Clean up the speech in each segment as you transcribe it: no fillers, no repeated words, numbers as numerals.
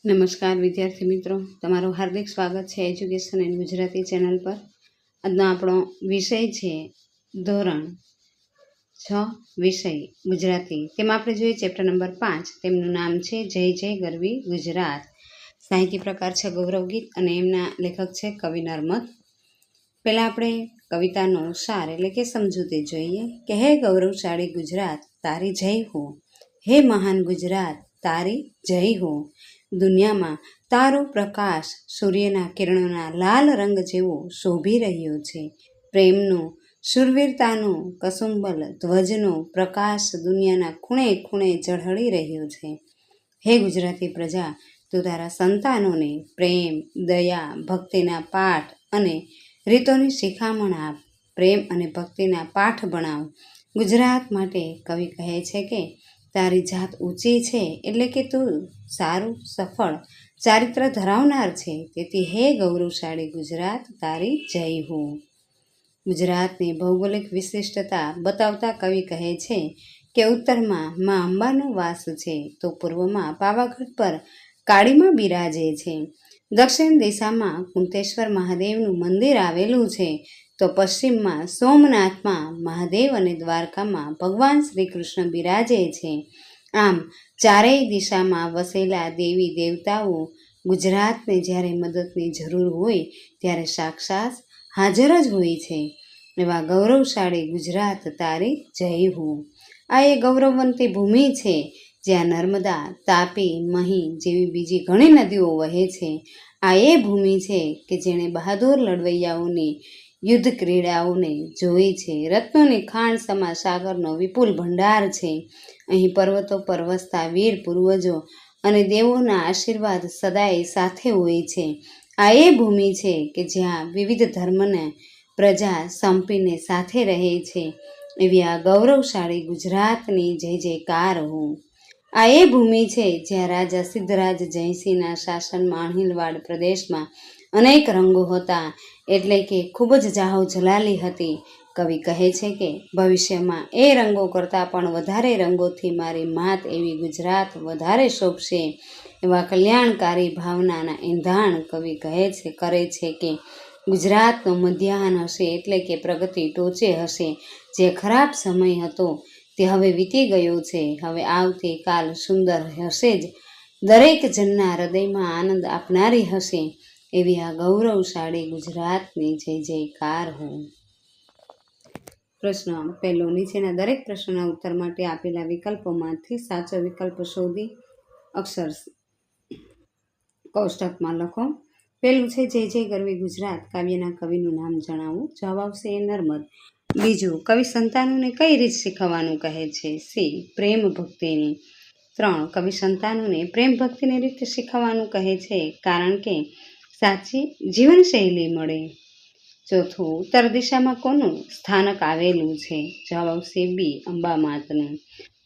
નમસ્કાર વિદ્યાર્થી મિત્રો, તમારું હાર્દિક સ્વાગત છે એજ્યુકેશન એન્ડ ગુજરાતી ચેનલ પર. આજનો આપણો વિષય છે ધોરણ 6 વિષય ગુજરાતી. તેમાં આપણે જોઈએ ચેપ્ટર નંબર 5. તેમનું નામ છે જય જય ગરવી ગુજરાત. સાહિત્ય પ્રકાર છે ગૌરવ ગીત અને એમના લેખક છે કવિ નર્મદ. પહેલાં આપણે કવિતાનો સાર એટલે કે સમજૂતી જોઈએ કે હે ગૌરવશાળી ગુજરાત તારી જય હો, હે મહાન ગુજરાત તારી જય હો. દુનિયામાં તારો પ્રકાશ સૂર્યના કિરણોના લાલ રંગ જેવો શોભી રહ્યો છે. પ્રેમનો, શૂરવીરતાનો, કસુંબલ ધ્વજનો પ્રકાશ દુનિયાના ખૂણે ખૂણે ઝળહળી રહ્યો છે. હે ગુજરાતી પ્રજા, તું તારા સંતાનોને પ્રેમ, દયા, ભક્તિના પાઠ અને રીતોની શિખામણ આપ. પ્રેમ અને ભક્તિના પાઠ ભણાવ. ગુજરાત માટે કવિ કહે છે કે તારી જાત ઊંચી છે એટલે કે તું સારું, સફળ ચારિત્ર ધરાવનાર છે. તેથી હે ગૌરવશાળી ગુજરાત તારી જય હો. ગુજરાતની ભૌગોલિક વિશિષ્ટતા બતાવતા કવિ કહે છે કે ઉત્તરમાં મા અંબાનો વાસ છે, તો પૂર્વમાં પાવાગઢ પર કાળીમાં બિરાજે છે. દક્ષિણ દિશામાં કુંતેશ્વર મહાદેવનું મંદિર આવેલું છે, તો પશ્ચિમમાં સોમનાથમાં મહાદેવ અને દ્વારકામાં ભગવાન શ્રી કૃષ્ણ બિરાજે છે. આમ ચારેય દિશામાં વસેલા દેવી દેવતાઓ ગુજરાતને જ્યારે મદદની જરૂર હોય ત્યારે સાક્ષાત હાજર જ હોય છે. એવા ગૌરવશાળી ગુજરાત તારી જય હો. આ એ ગૌરવવંતી ભૂમિ છે જ્યાં નર્મદા, તાપી, મહી જેવી બીજી ઘણી નદીઓ વહે છે. આ એ ભૂમિ છે કે જેણે બહાદુર લડવૈયાઓની યુદ્ધ ક્રીડાઓને જોઈ છે. રત્નોની ખાણ સમા સાગરનો વિપુલ ભંડાર છે. અહીં પર્વતો પર વસતા વીર પૂર્વજો અને દેવોના આશીર્વાદ સદાય સાથે હોય છે. આ એ ભૂમિ છે કે જ્યાં વિવિધ ધર્મને પ્રજા સંપીને સાથે રહે છે. એવી આ ગૌરવશાળી ગુજરાતની જય જયકાર હો. આ એ ભૂમિ છે જ્યાં રાજા સિદ્ધરાજ જયસિંહના શાસનમાં અણહિલવાડ પ્રદેશમાં અનેક રંગો હતા, એટલે કે ખૂબ જ જાહો જલાલી હતી. કવિ કહે છે કે ભવિષ્યમાં એ રંગો કરતાં પણ વધારે રંગોથી મારી માત એવી ગુજરાત વધારે શોભશે. એવા કલ્યાણકારી ભાવનાના એંધાણ કવિ કરે છે કે ગુજરાતનો મધ્યાહન હશે એટલે કે પ્રગતિ ટોચે હશે. જે ખરાબ સમય હતો તે હવે વીતી ગયો છે. હવે આવતી કાલ સુંદર હશે જ, દરેક જણના હૃદયમાં આનંદ આપનારી હશે. એવી આ ગૌરવશાળી ગુજરાતની જય જયકાર હો. પ્રશ્ન પહેલો, નીચેના દરેક પ્રશ્નના ઉત્તર માટે આપેલા વિકલ્પોમાંથી સાચો વિકલ્પ શોધી અક્ષર કોષ્ટકમાં લખો. પહેલું છે જય જય ગરવી ગુજરાત કાવ્યના કવિનું નામ જણાવો. જવાબ આવશે એ નર્મદ. બીજું, કવિ સંતાનોને કઈ રીત શીખવવાનું કહે છે? સી પ્રેમ ભક્તિની. 3, કવિ સંતાનોને પ્રેમ ભક્તિની રીત શીખવવાનું કહે છે કારણ કે સાચી જીવનશૈલી મળે. ચોથું, ઉત્તર દિશામાં કોનું સ્થાનક આવેલું છે? જવાબ આવશે બી અંબામાતનું.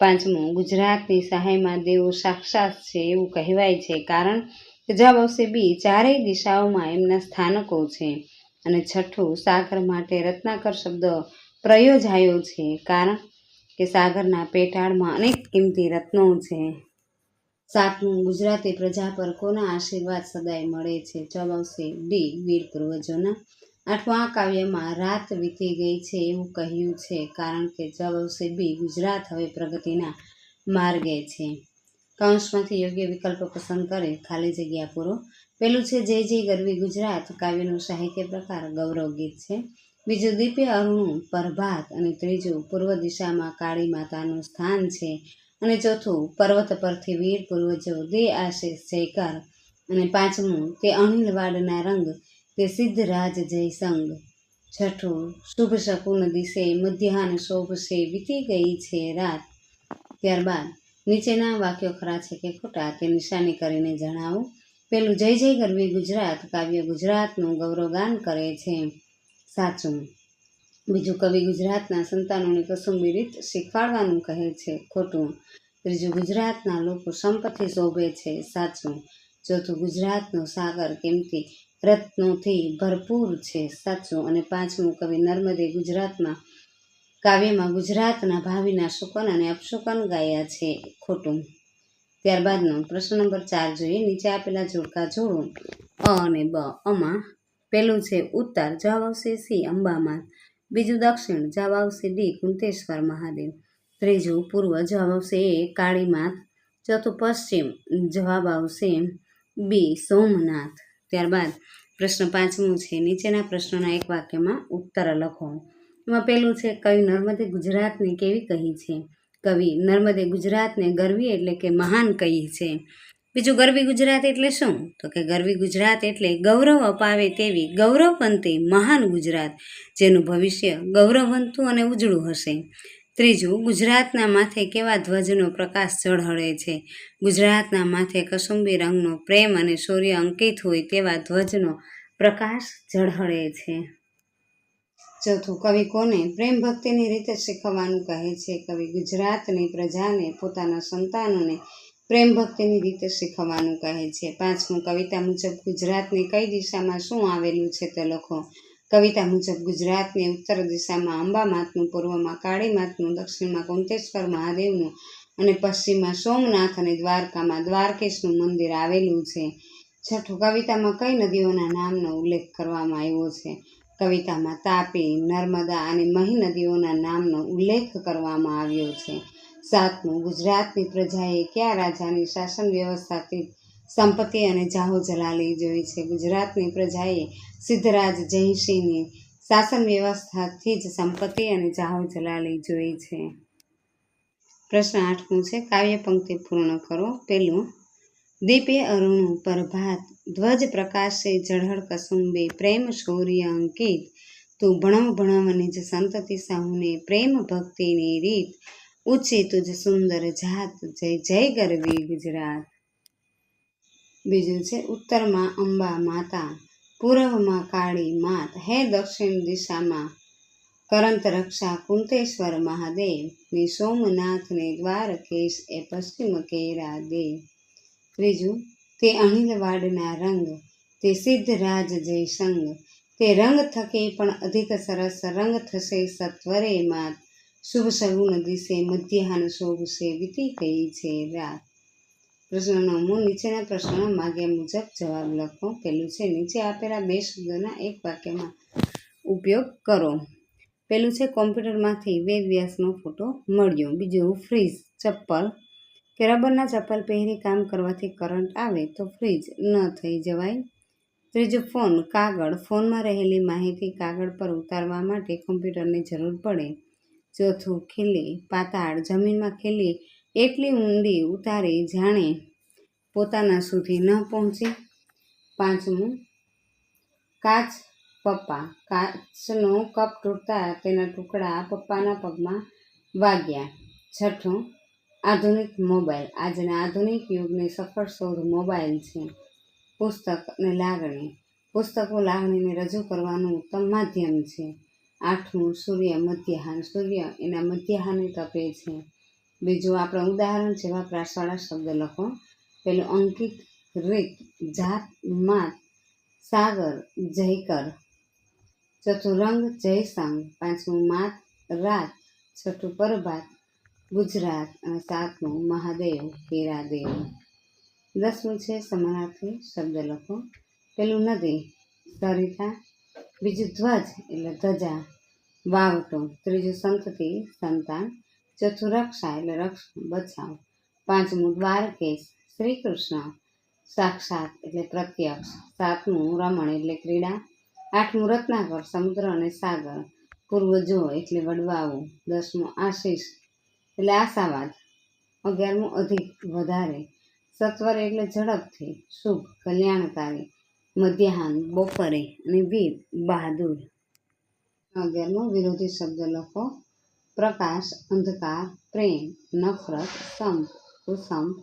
5મું, ગુજરાતની સહાયમાં દેવો સાક્ષાત છે એવું કહેવાય છે કારણ કે જવાબ આવશે બી ચારેય દિશાઓમાં એમના સ્થાનકો છે. અને 6ઠું, સાગર માટે રત્નાકર શબ્દ પ્રયોજાયો છે કારણ કે સાગરના પેટાળમાં અનેક કિંમતી રત્નો છે. 7મું, ગુજરાતી પ્રજા પર કોના આશીર્વાદ સદાય મળે છે? જવાબ આવશે ડી વીર પૂર્વજોના. 8મું, આ કાવ્યમાં રાત વીતી ગઈ છે એવું કહ્યું છે કારણ કે જવાબ આવશે બી ગુજરાત હવે પ્રગતિના માર્ગે છે. કૌંસમાંથી યોગ્ય વિકલ્પ પસંદ કરે, ખાલી જગ્યા પૂરો. પહેલું છે જય જય ગરવી ગુજરાત કાવ્યનું સાહિત્ય પ્રકાર ગૌરવ ગીત છે. બીજું, દિવ્ય અરુણું પ્રભાત. અને ત્રીજું, પૂર્વ દિશામાં કાળી માતાનું સ્થાન છે. અને ચોથું, પર્વત પરથી વીર પૂર્વજો દે આશીષ જયકાર. અને 5મું, તે અણહિલવાડના રંગ તે સિદ્ધરાજ જયસંગ. 6ઠું, શુભ શકુન દિશે મધ્યાહન શોભશે વીતી ગઈ છે રાત. ત્યારબાદ નીચેના વાક્યો ખરા છે કે ખોટા તે નિશાની કરીને જણાવો. પહેલું, જય જય ગરવી ગુજરાત કાવ્ય ગુજરાતનું ગૌરવગાન કરે છે. સાચું. બીજું, કવિ ગુજરાતના સંતાનોને કસુંબી રીત શીખવાડવાનું કહે છે. ખોટું. ત્રીજું, ગુજરાતના લોકો સંપત્તિ શોભે છે. સાચું. ચોથું, ગુજરાતનો સાગર કિંમતી રત્નોથી ભરપૂર છે. સાચું. અને 5મું, કવિ નર્મદે ગુજરાતમાં કાવ્યમાં ગુજરાતના ભાવિના શુકન અને અપશુકન ગાયા છે. ખોટું. ત્યારબાદનો પ્રશ્ન નંબર 4 જોઈએ. નીચે આપેલા જોડકા જોડો. અ અને બ. આમાં પહેલું છે ઉત્તર, જવાબ આવશે સી અંબામાત. બીજું દક્ષિણ, જવાબ આવશે ડી કુંતેશ્વર મહાદેવ. ત્રીજું પૂર્વ, જવાબ આવશે એ કાળીમાત. ચોથું પશ્ચિમ, જવાબ આવશે બી સોમનાથ. ત્યારબાદ પ્રશ્ન 5મો છે. નીચેના પ્રશ્નોના એક વાક્યમાં ઉત્તર લખો. એમાં પહેલું છે કવિ નર્મદે ગુજરાતને કેવી કહી છે? કવિ નર્મદે ગુજરાતને ગરવી એટલે કે મહાન કહી છે. બીજું ગરવી ગુજરાત એટલે શું? તો કે ગરવી ગુજરાત એટલે ગૌરવ અપાવે તેવી ગૌરવવંતી મહાન ગુજરાત, જેનું ભવિષ્ય ગૌરવવંતું અને ઉજળું હશે. ત્રીજું, ગુજરાતના માથે કેવા ધ્વજનો પ્રકાશ ઝળહળે છે? ગુજરાતના માથે કસુંબી રંગનો પ્રેમ અને શૌર્ય અંકિત હોય તેવા ધ્વજનો પ્રકાશ ઝળહળે છે. ચોથું, કવિ કોને પ્રેમ ભક્તિની રીતે શીખવવાનું કહે છે? કવિ ગુજરાતની પ્રજાને પોતાના સંતાનોને પ્રેમ ભક્તિની રીતે શીખવવાનું કહે છે. પાંચમું, કવિતા મુજબ ગુજરાતની કઈ દિશામાં શું આવેલું છે તે લખો. કવિતા મુજબ ગુજરાતની ઉત્તર દિશામાં અંબામાતનું, પૂર્વમાં કાળીમાતનું, દક્ષિણમાં કુંતેશ્વર મહાદેવનું અને પશ્ચિમમાં સોમનાથ અને દ્વારકામાં દ્વારકેશનું મંદિર આવેલું છે. છઠ્ઠું, કવિતામાં કઈ નદીઓના નામનો ઉલ્લેખ કરવામાં આવ્યો છે? કવિતામાં તાપી, નર્મદા અને મહી નદીઓના નામનો ઉલ્લેખ કરવામાં આવ્યો છે. સાતમું, ગુજરાતની પ્રજાએ કયા રાજાની શાસન વ્યવસ્થાથી સંપત્તિ અને જાહો જલાલી જોઈ છે? ગુજરાતની પ્રજાએ સિદ્ધરાજ જયસિંહની શાસન વ્યવસ્થાથી જ સંપત્તિ અને જાહો જલાલી જોઈ છે. પ્રશ્ન 8મો છે. કાવ્ય પંક્તિ પૂર્ણ કરો. પહેલું, દીપે અરુણું પ્રભાત, ધ્વજ પ્રકાશે ઝળહળ કસુંબે, પ્રેમ શૌર્ય અંકિત, તું ભણવ ભણવ નિજ સંતતિ સહુને, પ્રેમ ભક્તિની રીત, ઊંચી તુજ સુંદર જાત, જય જય ગરવી ગુજરાત. બીજું છે ઉત્તરમાં અંબા માતા, પૂર્વમાં કાળી માત, હે દક્ષિણ દિશામાં કરંત રક્ષા કુંતેશ્વર મહાદેવ, ને સોમનાથ ને દ્વારકેશ એ પશ્ચિમ કેરા દેવ. ત્રીજું, તે અણિલવાડના રંગ, તે સિદ્ધરાજ જયસંગ, તે રંગ થકી પણ અધિક સરસ રંગ થશે સત્વરે માત, શુભ સગુન દિશે મધ્યાહન શોભશે, વીતી ગઈ છે રાત. પ્રશ્ન 9મો, નીચેના પ્રશ્નોના માગ્યા મુજબ જવાબ લખો. પહેલું છે નીચે આપેલા બે શબ્દોના એક વાક્યમાં ઉપયોગ કરો. પહેલું છે કોમ્પ્યુટરમાંથી વેદ વ્યાસનો ફોટો મળ્યો. બીજું, ફ્રીજ, ચપ્પલ કે રબરના ચપ્પલ પહેરી કામ કરવાથી કરંટ આવે તો ફ્રીજ ન થઈ જવાય. ત્રીજું, ફોન, કાગળ, ફોનમાં રહેલી માહિતી કાગળ પર ઉતારવા માટે કમ્પ્યુટરની જરૂર પડે. ચોથું, ખીલી, પાતાળ, જમીનમાં ખીલી એટલી ઊંડી ઉતારી જાણે પોતાના સુધી ન પહોંચી. પાંચમું, કાચ, પપ્પા, કાચનો કપ તૂટતા તેના ટુકડા પપ્પાના પગમાં વાગ્યા. છઠ્ઠું, આધુનિક મોબાઈલ, આજના આધુનિક યુગની સફળ શોધ મોબાઈલ છે. પુસ્તક અને લાગણી, પુસ્તકો લાગણીને રજૂ કરવાનું ઉત્તમ માધ્યમ છે. આઠમું, સૂર્ય મધ્યાહન, સૂર્ય એના મધ્યાહને તપે છે. બીજું, આપણે ઉદાહરણ જેવા પ્રાસવાળા શબ્દ લખો. પેલું, અંકિત, રીત, જાત, માત, સાગર, જયકર. ચોથું, રંગ, જયસંગ. પાંચમું, માત, રાત. છઠ્ઠું, પ્રભાત, ગુજરાત. અને સાતમું, મહાદેવ, કેરાદેવ. 10મું છે સમાનાર્થી શબ્દ લખો. પેલું, નદી, સરિતા. બીજું, ધ્વજ એટલે ધજા, વાવટો. ત્રીજું, સંતતિ, સંતાન. ચોથું, રક્ષા એટલે રક્ષણ, બચાવ. પાંચમું, દ્વારકેશ, શ્રી કૃષ્ણ, સાક્ષાત એટલે પ્રત્યક્ષ. સાતમું, રમણ એટલે ક્રીડા. આઠમું, રત્નાકર, સમુદ્ર અને સાગર, પૂર્વજો એટલે વડવાઓ. 10મું, આશીષ એટલે આશાવાદ. 11મું, અધિક વધારે, સત્વરે એટલે ઝડપથી, શુભ કલ્યાણકારી, મધ્યાહન બપોરે અને વીર બહાદુર. 11મું, વિરોધી શબ્દ લખો. પ્રકાશ, અંધકાર, પ્રેમ, નફરત, સંપ, કુસંપ.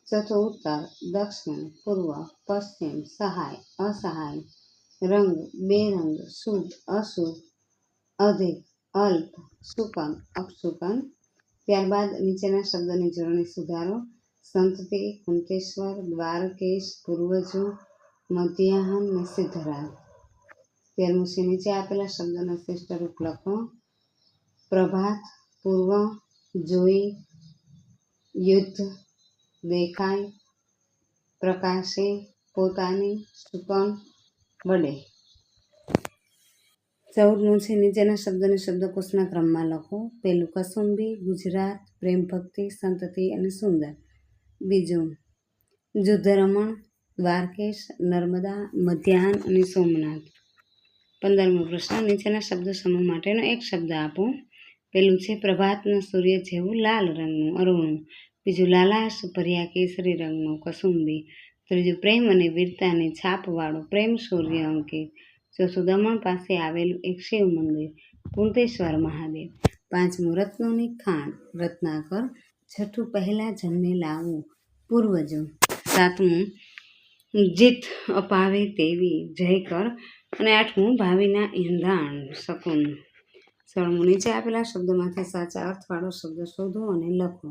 ચોથું, ઉત્તર, દક્ષિણ, પૂર્વ, પશ્ચિમ, સહાય, અસહાય, રંગ, બેરંગ, શુભ, અશુભ, અધિક, અલ્પ, શુકન, અપશુકન. ત્યારબાદ નીચેના શબ્દની જોડણી સુધારો. સંતતિ, કુંતેશ્વર, દ્વારકેશ, પૂર્વજો, મધ્યાહન ને સિદ્ધરાજ. 13મું છે નીચે આપેલા શબ્દોના શ્રેષ્ઠ રૂપ લખો. પ્રભાત, પૂર્વ, જોઈ, યુદ્ધ, દેખાય, પ્રકાશે, પોતાની, સુકન, વડે. 14મું છે નીચેના શબ્દોને શબ્દકોશના ક્રમમાં લખો. પહેલું કસુંબી, ગુજરાત, પ્રેમ ભક્તિ, સંતતિ અને સુંદર. બીજું યુદ્ધરમણ, દ્વારકેશ, નર્મદા, મધ્યાહન અને સોમનાથ. 15મો પ્રશ્ન નીચેના શબ્દો સમૂહ માટેનો એક શબ્દ આપો. પહેલું છે પ્રભાતના સૂર્ય જેવું લાલ રંગનું અરુણું. બીજું લાલાશ ભર્યા કેસરી રંગનું કસુંબી. ત્રીજું પ્રેમ અને વીરતાની છાપવાળું પ્રેમ સૂર્ય અંકિત. ચોથું દમણ પાસે આવેલું એક શિવ મંદિર કુંતેશ્વર મહાદેવ. 5મું રત્નોની ખાણ રત્નાકર. 6ઠું પહેલા જન્મેલા આવું પૂર્વજો. 7મું જીત અપાવે તેવી જયકર. અને 8મું ભાવિના ઈંધાણ શકુન. 16મું નીચે આપેલા શબ્દોમાંથી સાચા અર્થવાળો શબ્દ શોધો અને લખો.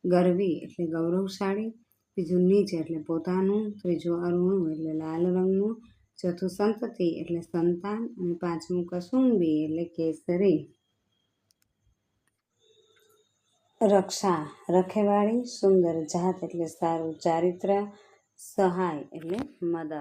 ગરવી એટલે ગૌરવશાળી. બીજું નીચ એટલે પોતાનું. ત્રીજું અરુણું એટલે લાલ રંગનું. ચોથું સંતતિ એટલે સંતાન. અને 5મું કસુંબી એટલે કેસરી. રક્ષા રખેવાળી. સુંદર જાત એટલે સારું ચારિત્ર. સહાય એટલે મદદ.